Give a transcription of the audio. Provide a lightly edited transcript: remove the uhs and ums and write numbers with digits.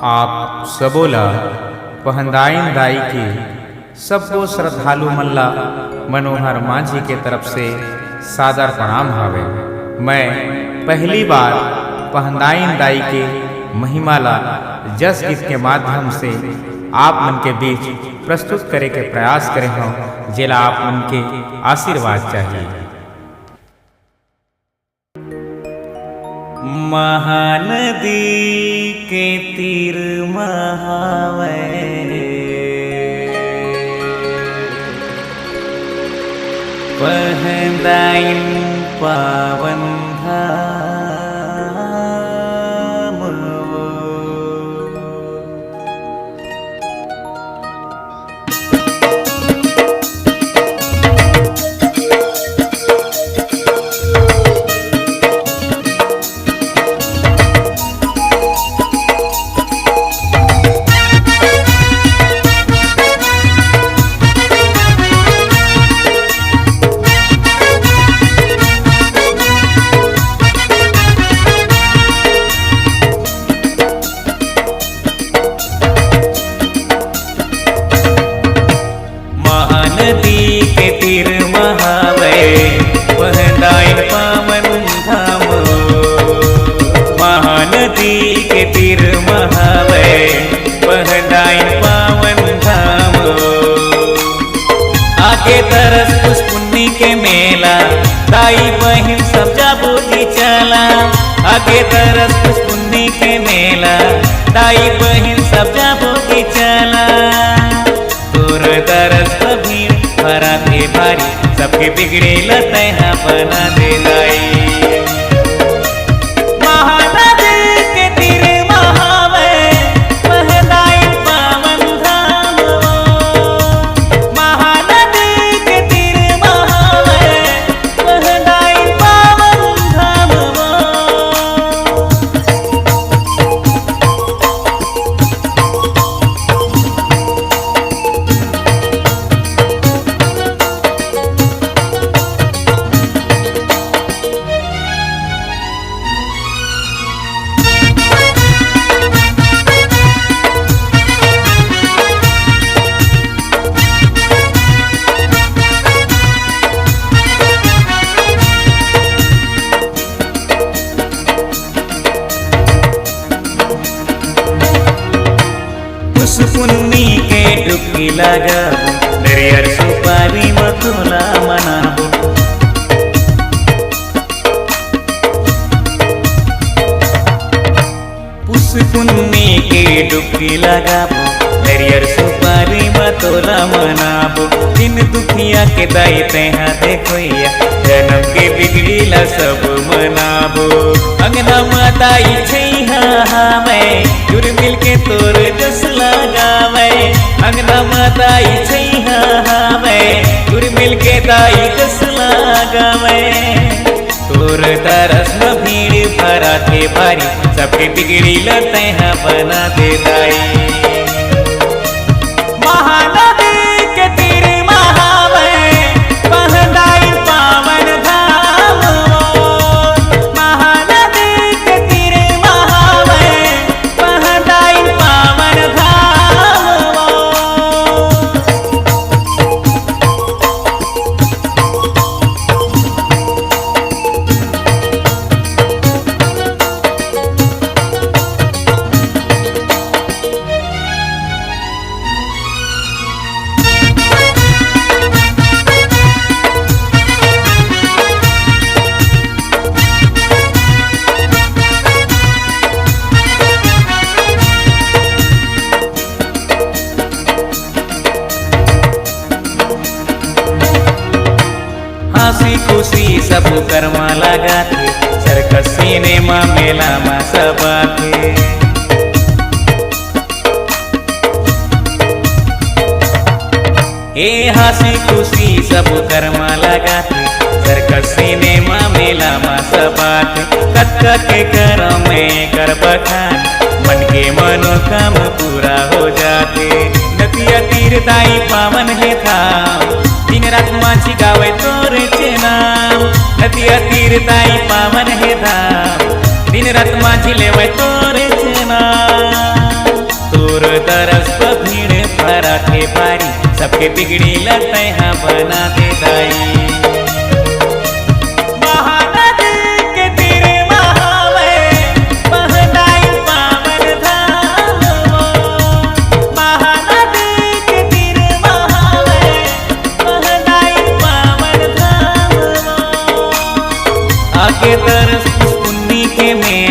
आप सबोला पहंदाइन दाई के सबको श्रद्धालु मल्ला मनोहर माझी के तरफ से सादर प्रणाम हावे। मैं पहली बार पहंदाइन दाई के महिमाला जस गीत के माध्यम से आप मन के बीच प्रस्तुत करे के प्रयास करे हूँ, जिला आप मन के आशीर्वाद चाहिए। महानदी के तीर महावे पहंदाइन पावन धाम नदी के तीर महावे पहंदाइन पावन धाम। महानदी के तीर महावे पहंदाइन पावन धाम। आगे तरस पुष्पुन्नी के मेला दाई बहिन सब जाबूती चला। आगे तरस पुष्पुन्नी के मेला दाई बहिन सब जाबूती चला। तोर तरस भीड़ भरा थे भारी सबके बिगड़े लतहा बना दे दाई। महानदी के तीर महावे पहंदाइन पावन धाम। महानदी के तीर महावे पहंदाइन पावन धाम। पुष्पुन्नी के डुबकी लगाबो नरियर सुपारी मथुला मनाबो। पुष्पुन्नी के डुबकी लगाबो नरियर सुपारी मथुला मनाबो। दिन दुखिया के दाई तेहा देखोया जन्म के बिगड़ीला सब मनाबो। अंगना माताई छैहा हावे जुर मिल के तोर जस लगावे। अंगना माताई छैहा हावे जुर मिल के दाई जस लगावे। तोर तरस में भीड़ भरा थे भारी सबके बिगड़ी लतहा बना दे दाई। महानदी के तीर महावे पहंदाइन पावन धाम। महानदी के तीर महावे पहंदाइन पावन धाम। हंसी खुशी सब कर्मा लगा थे सर्कस सिनेमा मेला में सब आते। ए हंसी खुशी सब कर्मा लगा थे सर्कस सिनेमा मेला में सब आते। कक्का के कर में कर बखान मन के मनोकाम पूरा हो जाते। नदिया तीर दाई पावन है था दिन रात माझी गावे तोर नाम। नदिया तीर दाई पावन है धाम दिन रात माझी लेवे तोर नाम। तोर तरस पर भीड़ पराठे बारी सबके बिगड़ी लते हाँ बना दे दाई। महानदी के तीरे महावे पहनाई पावन धाम वो। महानदी के तीरे महावे पहनाई पावन धाम वो। आगे तरस पुन्नी के में